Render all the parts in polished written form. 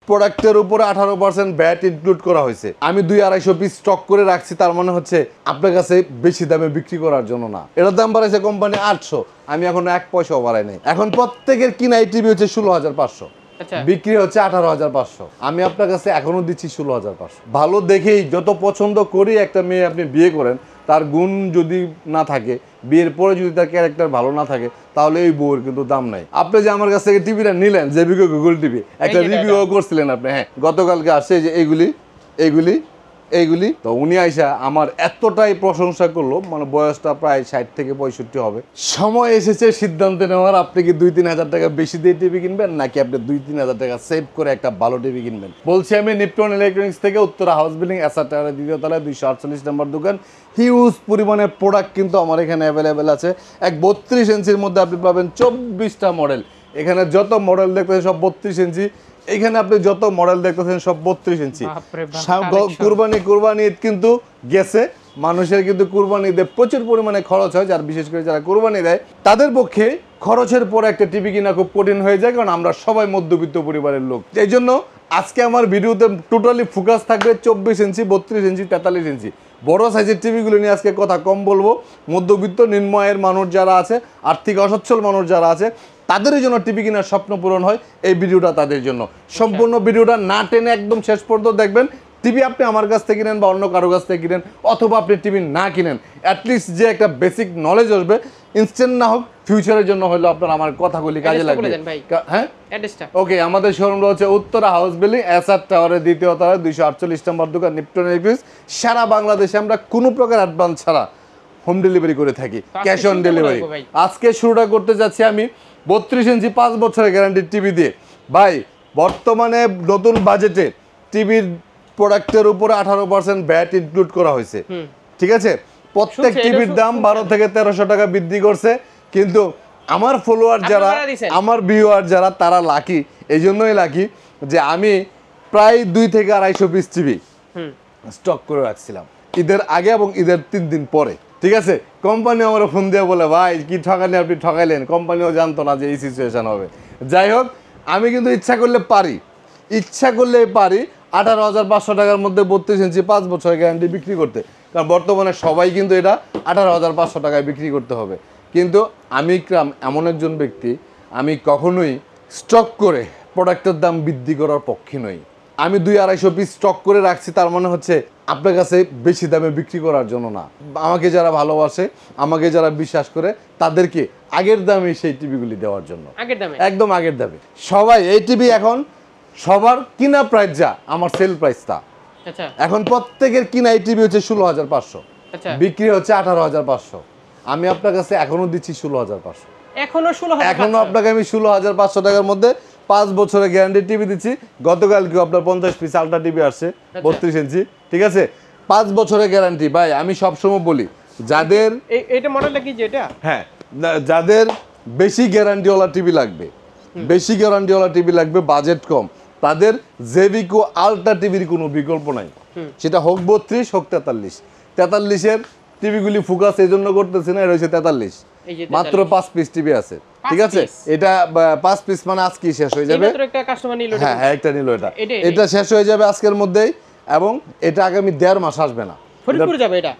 প্রোডাক্টের উপরে 18% VAT include করা হয়েছে। আমি 200-250 পিস স্টক করে রাখছি, তার মানে হচ্ছে আপনার কাছে বেশি দামে বিক্রি করার জন্য না। এটার দাম বাড়াইছে কোম্পানি 800, আমি এখন 1 পয়সাও বাড়াই নাই। এখন প্রত্যেকের কিনা এই টিভি হচ্ছে 16,500, বিক্রি হচ্ছে 18,500। আমি আপনার কাছে এখনো দিচ্ছি 16,500। ভালো দেখেই যত পছন্দ করি একটা মেয়ে আপনি বিয়ে করেন, তার গুণ যদি না থাকে, বিয়ের পরে যদি তার ক্যারেক্টার ভালো না থাকে, তাহলে এই বউয়ের কিন্তু দাম নাই। আপনি যে আমার কাছ থেকে টিভিটা নিলেন, জেবিকো গুগল টিভি, একটা রিভিউ করছিলেন আপনি, হ্যাঁ গতকালকে আসছে যে এইগুলি তো উনি আইসা আমার এতটাই প্রশংসা করলো, মানে বয়সটা প্রায় 60 থেকে 65 হবে। সময় এসেছে সিদ্ধান্ত নেওয়ার, আপনি কি 2-3 হাজার টাকা বেশি দিয়ে টিভি কিনবেন, নাকি আপনি 2-3 হাজার টাকা সেভ করে একটা ভালো টিভি কিনবেন। বলছি আমি নিপটন ইলেকট্রনিক্স থেকে, উত্তরা হাউস বিল্ডিং, এসআর টাওয়ারের 2য় তলায় 248 নম্বর দোকান। হিউজ পরিমাণে প্রোডাক্ট কিন্তু আমার এখানে অ্যাভেলেবেল আছে। এক 32 ইঞ্চির মধ্যে আপনি পাবেন 24টা মডেল। এখানে যত মডেল দেখতেছেন সব 32 ইঞ্চি, এখানে আপনি যত মডেল দেখতেছেন সব 32 ইঞ্চি। কুরবানি ঈদ কিন্তু গেছে, মানুষের কিন্তু কুরবানি ঈদে প্রচুর পরিমাণে খরচ হয়, যার বিশেষ করে যারা কুরবানি দেয় তাদের পক্ষে খরচের পরে একটা টিভি কিনা খুব কঠিন হয়ে যায়, কারণ আমরা সবাই মধ্যবিত্ত পরিবারের লোক। এই জন্য আজকে আমার ভিডিওতে টোটালি ফোকাস থাকবে 24 ইঞ্চি, 32 ইঞ্চি, 43 ইঞ্চি বড় সাইজের টিভিগুলো নিয়ে আজকে কথা কম বলবো। মধ্যবিত্ত নিম্ন আয়ের মানুষ যারা আছে, আর্থিক অসচ্ছল মানুষ যারা আছে, তাদের জন্য টিভি কেনার স্বপ্ন পূরণ হয় এই ভিডিওটা তাদের জন্য। সম্পূর্ণ ভিডিওটা না টেনে একদম শেষ পর্যন্ত দেখবেন। টিভি আপনি আমার কাছ থেকে কিনেন বা অন্য কারো কাছ থেকে কিনেন, অথবা আপনি টিভি না কিনেন, অ্যাটলিস্ট যে একটা বেসিক নলেজ আসবে, ইনস্ট্যান্ট না হোক, ফিউচারের জন্য হলো আপনার আমার কথাগুলি কাজে লাগবে। হ্যাঁ ওকে, আমাদের শোরুমটা হচ্ছে উত্তরা হাউস বিল্ডিং, এসআর টাওয়ারের 2য় তলায় 248 নম্বর দোকান, নিপটন ইলেকট্রনিক্স। সারা বাংলাদেশে আমরা কোনো প্রকার অ্যাডভান্স ছাড়া হোম ডেলিভারি করে থাকি, ক্যাশ অন ডেলিভারি। আজকে শুরুটা করতে যাচ্ছি আমি 32 ইঞ্চি 5 বছরের গ্যারান্টির টিভি দিয়ে। ভাই বর্তমানে নতুন বাজেটে টিভির প্রোডাক্টের উপরে 18% ভ্যাট ইনক্লুড করা হয়েছে, ঠিক আছে। প্রত্যেক টিভির দাম 12 থেকে 1300 টাকা বৃদ্ধি করছে, কিন্তু আমার ফলোয়ার যারা, আমার ভিউয়ার যারা, তারা লাকি। এই জন্যই লাকি যে আমি প্রায় 2 থেকে 250 পিস টিভি স্টক করে রাখছিলাম ঈদের আগে এবং ঈদের 3 দিন পরে, ঠিক আছে। কোম্পানি আমার ফোন দিয়ে বলে, ভাই কি ঠকানি, আপনি ঠকাইলেন। কোম্পানিও জানতো না যে এই সিচুয়েশন হবে। যাই হোক, আমি কিন্তু ইচ্ছা করলে পারি 18,500 টাকার মধ্যে 32 ইঞ্চি 5 বছরের গ্যারান্টি বিক্রি করতে, কারণ বর্তমানে সবাই কিন্তু এটা 18,500 টাকায় বিক্রি করতে হবে। কিন্তু আমি এমন একজন ব্যক্তি, আমি কখনোই স্টক করে প্রোডাক্টের দাম বৃদ্ধি করার পক্ষে নই। আমি 200-250 পিস স্টক করে রাখছি, তার মানে হচ্ছে আপনার কাছে বেশি দামে বিক্রি করার জন্য না। আমাকে যারা ভালোবাসে, আমাকে যারা বিশ্বাস করে, তাদেরকে আগের দামে সেই টিভিগুলি দেওয়ার জন্য, একদম আগের দামে। সবাই এই টিভি এখন সবার কিনা প্রাইস যা, আমার সেল প্রাইস তা। এখন প্রত্যেকের কিনা এই টিভি হচ্ছে 16,500, বিক্রি হচ্ছে 18,500। আমি আপনার কাছে এখনো দিচ্ছি 16,500। এখনো আপনাকে আমি 16,500 টাকার মধ্যে 5 বছরের গ্যারান্টি টিভি দিচ্ছি। গতকালকে আপনার 50 পিস আলট্রা টিভি আসছে 32 ইঞ্চি, ঠিক আছে, 5 বছরের গ্যারান্টি। ভাই আমি সবসময় বলি, যাদের এইটা মডেলটা কি, যেটা হ্যাঁ যাদের বেশি গ্যারান্টিওয়ালা টিভি লাগবে, বাজেট কম, তাদের জেবিকো আলট্রা টিভির কোনো বিকল্প নাই। সেটা হোক 32 হোক 43-এর টিভিগুলি ফোকাস এই জন্য করতেছে না, এটা হচ্ছে 43, মাত্র 5 পিস টিভি আছে, ঠিক আছে। এটা 5 পিস মানে আজকেই শেষ হয়ে যাবে। হ্যাঁ একটা নিল, এটা শেষ হয়ে যাবে আজকের মধ্যেই, এবং এটা আগামী 1.5 মাস আসবে না। ফরিদপুর যাবে এটা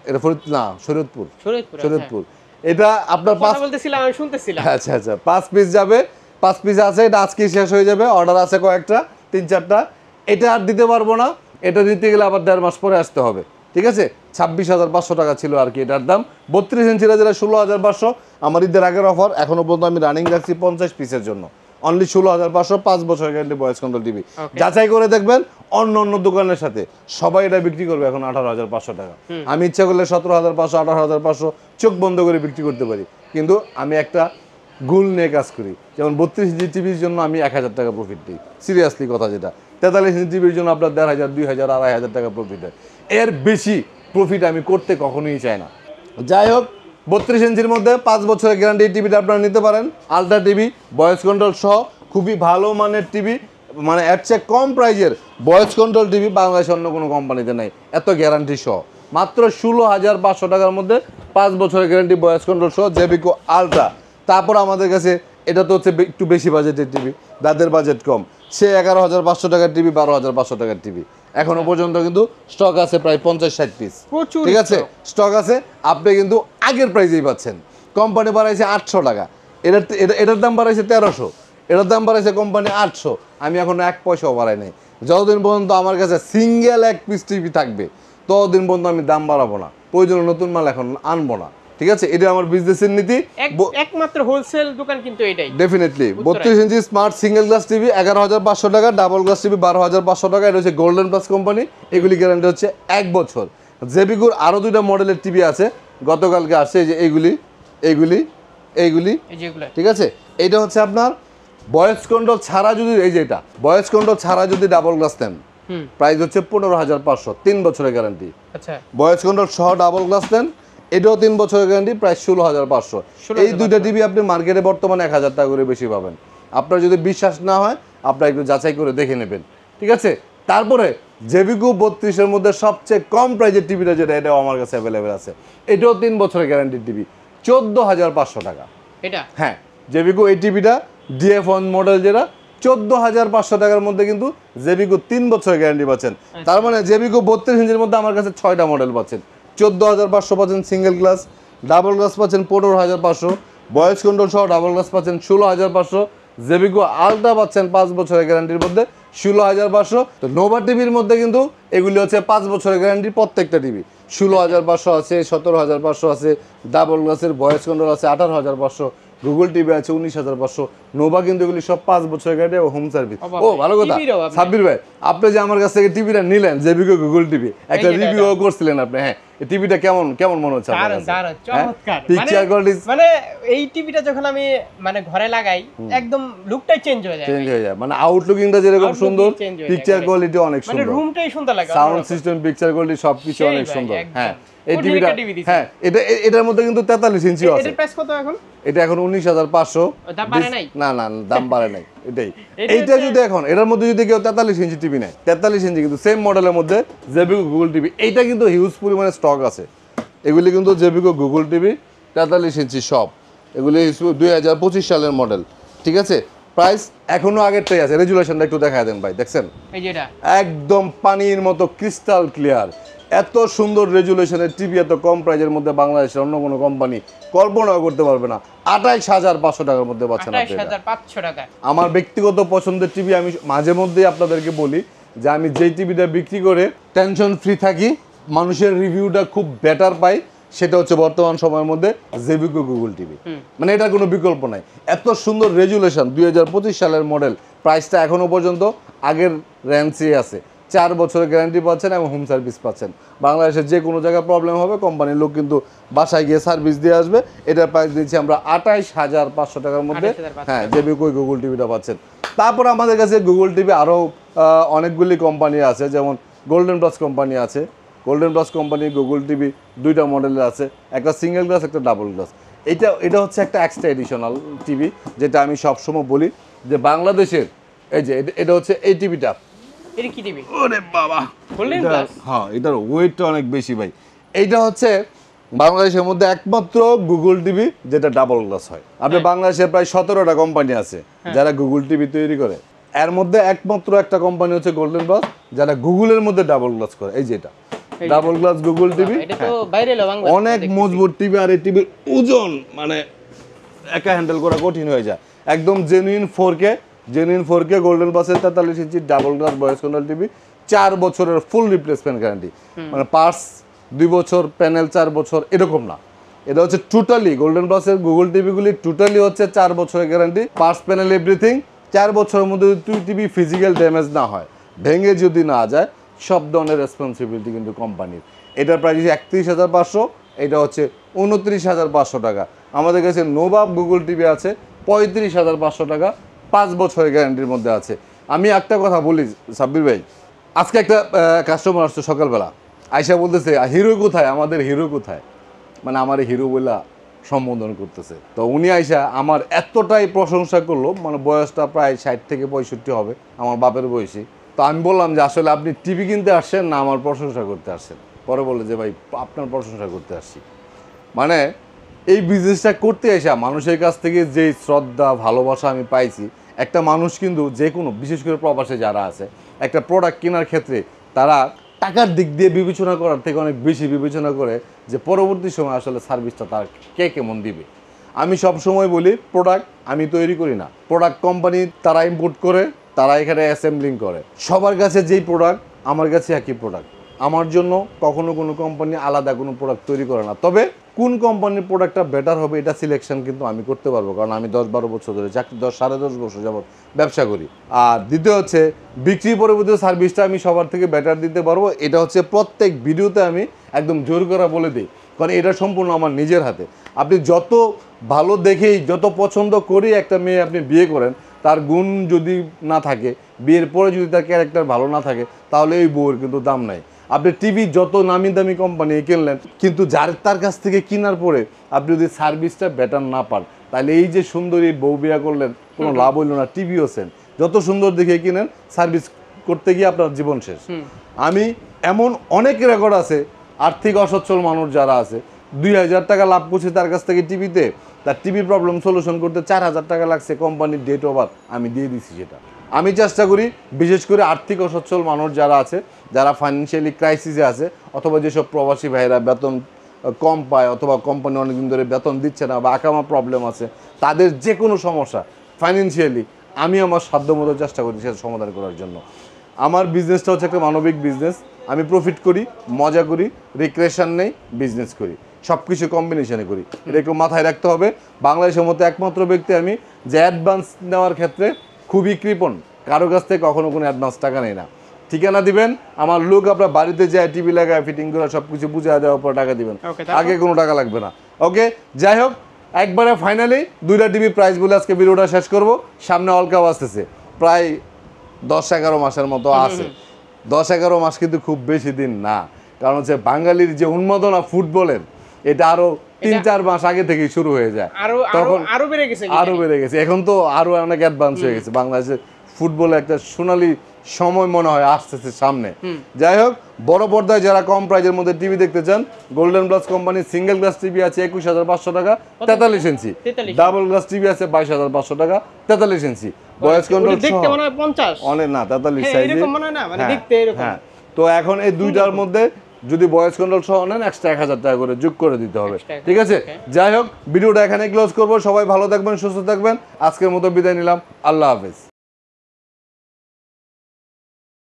না, শরীয়তপুর। এটা আপনার 5 বলতেছিলাম, আমি শুনতেছিলাম। আচ্ছা 5 পিস যাবে, 5 পিস আছে, এটা আজকেই শেষ হয়ে যাবে। অর্ডার আছে কয়েকটা, 3-4টা। এটা আর দিতে পারবো না, এটা দিতে গেলে আবার 1.5 মাস পরে আসতে হবে, ঠিক আছে। 26,500 টাকা ছিল আর কি এটার দাম। 32 ইঞ্চির যেটা 16,500, আমার ঈদের আগের অফার, এখনো পর্যন্ত আমি রানিং রাখছি 50 পিসের জন্য, অনলি 16,500, 5 বছর গ্যারান্টি, ভয়েস কন্ট্রোল টিভি। যাচাই করে দেখবেন অন্য দোকানের সাথে সবাই এটা বিক্রি করবে এখন 18,500 টাকা। আমি ইচ্ছা করলে 17,500, 18,500 চোখ বন্ধ করে বিক্রি করতে পারি, কিন্তু আমি একটা গুল নিয়ে কাজ করি। যেমন 32 ইঞ্চি টিভির জন্য আমি 1,000 টাকা প্রফিট দিই, সিরিয়াসলি কথা যেটা। 43 ইঞ্চি টিভির জন্য আপনার 1,500, 2,000, 2,500 টাকা প্রফিট হয়। এর বেশি প্রফিট আমি করতে কখনোই চাই না। যাই হোক, 32 ইঞ্চির মধ্যে 5 বছরের গ্যারান্টি টিভিটা আপনারা নিতে পারেন। আলট্রা টিভি, ভয়েস কন্ট্রোল সহ, খুবই ভালো মানের টিভি, মানে এর চেয়ে কম প্রাইজের ভয়েস কন্ট্রোল টিভি বাংলাদেশে অন্য কোনো কোম্পানিতে নাই, এত গ্যারান্টি সহ। মাত্র 16,500 টাকার মধ্যে 5 বছরের গ্যারান্টি, ভয়েস কন্ট্রোল সহ, জেবিকো আলট্রা। তারপর আমাদের কাছে এটা তো হচ্ছে একটু বেশি বাজেটের টিভি, যাদের বাজেট কম, সে 11,500 টাকার টিভি, 12,500 টাকার টিভি এখনো পর্যন্ত কিন্তু স্টক আছে প্রায় 50-60 পিস। প্রচুর ঠিক আছে, স্টক আছে, আপনি কিন্তু আগের প্রাইসেই পাচ্ছেন। কোম্পানি বাড়াইছে 800 টাকা, এটার দাম বাড়াইছে 1300, এটার দাম বাড়াইছে কোম্পানি 800, আমি এখনো 1 পয়সাও বাড়াই নাই। যতদিন পর্যন্ত আমার কাছে সিঙ্গেল এক পিস টিভি থাকবে ততদিন পর্যন্ত আমি দাম বাড়াবো না, প্রয়োজনে নতুন মাল এখন আনবো না। ঠিক আছে, এটা আমার বিজনেসের নীতি। একমাত্র হোলসেল দোকান কিন্তু এটাই। ডেফিনেটলি 32 ইঞ্চি স্মার্ট সিঙ্গেল গ্লাস টিভি 11,500 টাকা, ডাবল গ্লাস টিভি 12,500 টাকা। এটা হচ্ছে গোল্ডেন প্লাস কোম্পানি, এগুলি গ্যারান্টি হচ্ছে 1 বছর। জেবিকুর আরও 2টা মডেলের টিভি আছে, গতকালকে আসছে, এই যে এইগুলি এইগুলি এইগুলি, ঠিক আছে। এইটা হচ্ছে আপনার ভয়েস কন্ট্রোল ছাড়া যদি, এই যে এটা ভয়েস কন্ট্রোল ছাড়া যদি ডাবল গ্লাস নেন, প্রাইস হচ্ছে 15,500, 3 বছরের গ্যারান্টি। আচ্ছা, ভয়েস কন্ট্রোল সহ ডাবল গ্লাস নেন, এটাও 3 বছরের গ্যারান্টি, প্রায় 16,500। এই 2টা টিভি আপনি মার্কেটে বর্তমানে 1,000 টাকা করে বেশি পাবেন। আপনার যদি বিশ্বাস না হয় আপনার একটু যাচাই করে দেখে নেবেন। ঠিক আছে, তারপরে জেবিকো 32-এর মধ্যে সবচেয়ে কম প্রাইজের টিভিটা যেটা, এটাও আমার কাছে অ্যাভেলেবেল আছে। এটাও 3 বছরের গ্যারান্টির টিভি, 14,500 টাকা। এটা হ্যাঁ, জেবিকো এই টিভিটা DF1 মডেল, যেটা 14,500 টাকার মধ্যে কিন্তু জেবিকো 3 বছরের গ্যারান্টি পাচ্ছেন। তার মানে জেবিকো 32 ইঞ্চির মধ্যে আমার কাছে 6টা মডেল পাচ্ছেন। 14,500 পাচ্ছেন সিঙ্গেল গ্লাস, ডাবল গ্লাস পাচ্ছেন 15,500, ভয়েস কন্ট্রোল সহ ডাবল গ্লাস পাচ্ছেন 16,500, জেবিকো আলট্রা পাচ্ছেন 5 বছরের গ্যারান্টির মধ্যে 16,500। তো নোভা টিভির মধ্যে কিন্তু এগুলি হচ্ছে 5 বছরের গ্যারান্টি, প্রত্যেকটা টিভি 16,500 আছে, 17,500 আছে, ডাবল গ্লাসের ভয়েস কন্ট্রোল আছে 18,500, গুগল টিভি আছে 19,500। নোভা কিন্তু এগুলি সব 5 বছরের গ্যারান্টি ও হোম সার্ভিস। ও ভালো কথা সাব্বির ভাই, আপনি যে আমার কাছ থেকে টিভিটা নিলেন জেবিকো গুগল টিভি, একটা রিভিউ করছিলেন আপনি, হ্যাঁ, এই টিভিটা কেমন মনে হচ্ছে আপনার কাছে? দারুণ, চমৎকার। পিকচার কোয়ালিটি, মানে এই টিভিটা যখন আমি মানে ঘরে লাগাই একদম লুকটাই চেঞ্জ হয়ে যায়, মানে আউটলুকিংটা যেরকম সুন্দর, পিকচার কোয়ালিটি অনেক মানে সুন্দর, রুমটাই সুন্দর লাগে, সাউন্ড সিস্টেম, পিকচার কোয়ালিটি সবকিছু অনেক সুন্দর। হ্যাঁ, এই কোটি টিভিটা, টিভি দিছে। হ্যাঁ, এটার মধ্যে কিন্তু 43 ইঞ্চিও আছে। এটার প্রাইস কত এখন? এটা এখন 19,500। দাম বাড়ে নাই? না, দাম বাড়ে নাই, এটাই। এইটা যদি এখন এটার মধ্যে যদি কেউ 43 ইঞ্চি টিভি নেয়, 43 ইঞ্চি কিন্তু সেম মডেলের মধ্যে জেবিকো গুগল টিভি, এইটা কিন্তু হিউজ পরিমাণে স্টক আছে। এগুলি কিন্তু জেবিকো গুগল টিভি 43 ইঞ্চি সব, এগুলি 2025 সালের মডেল। ঠিক আছে, প্রাইস এখনো আগেরটাই আছে। রেজুলেশনটা একটু দেখায় দেন ভাই, দেখছেন? এই যে এটা একদম পানির মতো ক্রিস্টাল ক্লিয়ার, এত সুন্দর রেজুলেশনের টিভি এত কম প্রাইজের মধ্যে বাংলাদেশের অন্য কোনো কোম্পানি কল্পনাও করতে পারবে না। 28,500 টাকার মধ্যে পাচ্ছেন আপনি এটা। 28,500 টাকা। আমার ব্যক্তিগত পছন্দের টিভি, আমি মাঝে মধ্যেই আপনাদেরকে বলি যে আমি যেই টিভিটা বিক্রি করে টেনশন ফ্রি থাকি, মানুষের রিভিউটা খুব বেটার পাই, সেটা হচ্ছে বর্তমান সময়ের মধ্যে জেবিকো গুগল টিভি। মানে এটার কোনো বিকল্প নাই। এত সুন্দর রেজুলেশন, 2025 সালের মডেল, প্রাইসটা এখনো পর্যন্ত আগের রেঞ্জে আছে। 4 বছরের গ্যারান্টি পাচ্ছেন এবং হোম সার্ভিস পাচ্ছেন। বাংলাদেশের যে কোনো জায়গায় প্রবলেম হবে কোম্পানির লোক কিন্তু বাসায় গিয়ে সার্ভিস দিয়ে আসবে। এটার প্রাইস দিচ্ছি আমরা 28,500 টাকার মধ্যে। হ্যাঁ, জেবিকো গুগল টিভিটা পাচ্ছেন। তারপর আমাদের কাছে গুগল টিভি আরও অনেকগুলি কোম্পানি আছে, যেমন গোল্ডেন প্লাস কোম্পানি আছে। গোল্ডেন প্লাস কোম্পানির গুগল টিভি 2টা মডেলের আছে, একটা সিঙ্গেল গ্লাস, একটা ডাবল গ্লাস। এটা হচ্ছে একটা এক্সট্রা এডিশনাল টিভি, যেটা আমি সবসময় বলি যে বাংলাদেশের, এই যে এটা হচ্ছে এই টিভিটা। এটা কি টিভি? ওরে বাবা, গোল্ডেন প্লাস। হ্যাঁ, এটার ওয়েটটা অনেক বেশি ভাই। এইটা হচ্ছে বাংলাদেশের মধ্যে একমাত্র গুগল টিভি যেটা ডাবল গ্লাস হয়। আপনি বাংলাদেশে প্রায় 17টা কোম্পানি আছে যারা গুগল টিভি তৈরি করে, এর মধ্যে একমাত্র একটা কোম্পানি হচ্ছে গোল্ডেন প্লাস যারা গুগলের মধ্যে ডাবল গ্লাস করে। এই যে এটা ডাবল গ্লাস গুগল টিভি, এটা তো বাইরে বাংলা অনেক মজবুত টিভি। আর এই টিভির ওজন মানে একা হ্যান্ডেল করা কঠিন হয়ে যায়। একদম জেনুইন 4K গোল্ডেন প্লাসের 43 inch double glass voice control TV, 4 বছরের ফুল রিপ্লেসমেন্ট গ্যারান্টি। মানে পার্টস 2 বছর, প্যানেল 4 বছর, এরকম না। এটা হচ্ছে টোটালি গোল্ডেন প্লাসের গুগল টিভিগুলি টোটালি হচ্ছে 4 বছরের গ্যারান্টি, পার্টস, প্যানেল, এভরিথিং। 4 বছরের মধ্যে যদি টিভি ফিজিক্যাল ড্যামেজ না হয়, ভেঙে যদি না যায়, সব ধরনের রেসপন্সিবিলিটি কিন্তু কোম্পানির। এটার প্রাইস 31,500, এটা হচ্ছে 29,500 টাকা। আমাদের কাছে নোভাব গুগল টিভি আছে 35,500 টাকা, 5 বছরের গ্যারান্টির মধ্যে আছে। আমি একটা কথা বলি সাব্বির ভাই, আজকে একটা কাস্টমার আসছে সকালবেলা, আয়শা বলতেছে হিরো কোথায়, আমাদের হিরো কোথায়, মানে আমার হিরো বলে সম্বোধন করতেছে। তো উনি আয়শা আমার এতটাই প্রশংসা করলো, মানে বয়সটা প্রায় 60 থেকে 65 হবে, আমার বাপের বয়সী। তো আমি বললাম যে আসলে আপনি টিভি কিনতে আসছেন না আমার প্রশংসা করতে আসছেন? পরে বললে যে ভাই আপনার প্রশংসা করতে আসছি। মানে এই বিজনেসটা করতে এসে মানুষের কাছ থেকে যেই শ্রদ্ধা ভালোবাসা আমি পাইছি, একটা মানুষ কিন্তু যে কোনো, বিশেষ করে প্রবাসে যারা আছে, একটা প্রোডাক্ট কেনার ক্ষেত্রে তারা টাকার দিক দিয়ে বিবেচনা করার থেকে অনেক বেশি বিবেচনা করে যে পরবর্তী সময় আসলে সার্ভিসটা তার কে কেমন দিবে। আমি সব সময় বলি, প্রোডাক্ট আমি তৈরি করি না, প্রোডাক্ট কোম্পানি তারা ইম্পোর্ট করে, তারা এখানে অ্যাসেম্বলিং করে। সবার কাছে যেই প্রোডাক্ট আমার কাছে একই প্রোডাক্ট। আমার জন্য কখনো কোনো কোম্পানি আলাদা কোনো প্রোডাক্ট তৈরি করে না। তবে কোন কোম্পানির প্রোডাক্টটা বেটার হবে এটা সিলেকশন কিন্তু আমি করতে পারবো, কারণ আমি 10-12 বছর ধরে চাকরি, 10-10.5 বছর যাবত ব্যবসা করি। আর দ্বিতীয় হচ্ছে বিক্রি পরবর্তী সার্ভিসটা আমি সবার থেকে বেটার দিতে পারবো। এটা হচ্ছে প্রত্যেক ভিডিওতে আমি একদম জোর করা বলে দিই, কারণ এটা সম্পূর্ণ আমার নিজের হাতে। আপনি যত ভালো দেখেই, যত পছন্দ করেই একটা মেয়ে আপনি বিয়ে করেন, তার গুণ যদি না থাকে, বিয়ের পরে যদি তার ক্যারেক্টার ভালো না থাকে, তাহলে এই বউয়ের কিন্তু দাম নাই। আপনি টিভি যত নামি দামি কোম্পানি কিনলেন, কিন্তু যার তার কাছ থেকে কেনার পরে আপনি যদি সার্ভিসটা বেটার না পান, তাহলে এই যে সুন্দরী বউ বিয়া করলেন, কোনো লাভ হইল না। টিভিও সেন, যত সুন্দর দেখে কিনেন, সার্ভিস করতে গিয়ে আপনার জীবন শেষ। আমি এমন অনেক রেকর্ড আছে, আর্থিক অসচ্ছল মানুষ যারা আছে, 2,000 টাকা লাভ করছে তার কাছ থেকে টিভিতে, তার টিভি প্রবলেম সলিউশন করতে 4,000 টাকা লাগছে, কোম্পানির ডেট ওভার আমি দিয়ে দিছি। সেটা আমি চেষ্টা করি, বিশেষ করে আর্থিক অসচ্ছল মানুষ যারা আছে, যারা ফাইন্যান্সিয়ালি ক্রাইসিসে আছে, অথবা যেসব প্রবাসী ভাইয়েরা বেতন কম পায়, অথবা কোম্পানি অনেকদিন ধরে বেতন দিচ্ছে না, বা আকামা প্রবলেম আছে, তাদের যে কোনো সমস্যা ফাইন্যান্সিয়ালি আমি আমার সাধ্যমতো চেষ্টা করি সেটা সমাধান করার জন্য। আমার বিজনেসটা হচ্ছে একটা মানবিক বিজনেস। আমি প্রফিট করি, মজা করি, রিক্রিয়েশন নেই, বিজনেস করি, সব কিছু কম্বিনেশনে করি। এটা একটু মাথায় রাখতে হবে। বাংলাদেশের মতো একমাত্র ব্যক্তি আমি যে অ্যাডভান্স নেওয়ার ক্ষেত্রে খুবই কৃপণ, কারো কাছ থেকে কখনো কোনো অ্যাডভান্স টাকা নেই না। ঠিকানা দিবেন, আমার লোক আপনার বাড়িতে যায় টিভি লাগায়, ফিটিং করে সব কিছু বুঝিয়ে দেওয়ার পর টাকা দিবেন, আগে কোনো টাকা লাগবে না। ওকে, যাই হোক, একবারে ফাইনালি 2টা টিভি প্রাইস বলে আজকে ভিডিওটা শেষ করব। সামনে ওয়ার্ল্ড কাপ আসতেছে, প্রায় 10-11 মাসের মতো আছে। 10-11 মাস কিন্তু খুব বেশি দিন না, কারণ হচ্ছে বাঙালির যে উন্মাদনা ফুটবলের, এটা আরো 3-4 মাস আগে থেকেই শুরু হয়ে যায়। তখন আরো বেড়ে গেছে। এখন তো আরো অনেক অ্যাডভান্স হয়ে গেছে। বাংলাদেশের ফুটবলে একটা সোনালী সময় মনে হয় আসতেছে সামনে। যাই হোক, বড় পর্দায় যারা কম প্রাইজের মধ্যে টিভি দেখতে চান, গোল্ডেন প্লাস কোম্পানির সিঙ্গেল গ্লাস টিভি আছে 21,500 টাকা 43 ইঞ্চি, ডাবল গ্লাস টিভি আছে 22,500 টাকা 43 ইঞ্চি, ভয়েস কন্ট্রোল দেখতে মনে হয় 50 অনেক না 43 সাইজে, এরকম মনে হয় না, মানে দেখতে এরকম। হ্যাঁ, তো এখন এই দুইটার মধ্যে যদি ভয়েস কন্ট্রোল সহ নেন, এক্সট্রা 1,000 টাকা করে যোগ করে দিতে হবে। ঠিক আছে, যাই হোক, ভিডিওটা এখানে ক্লোজ করবো। সবাই ভালো থাকবেন, সুস্থ থাকবেন। আজকের মতো বিদায় নিলাম, আল্লাহ হাফেজ।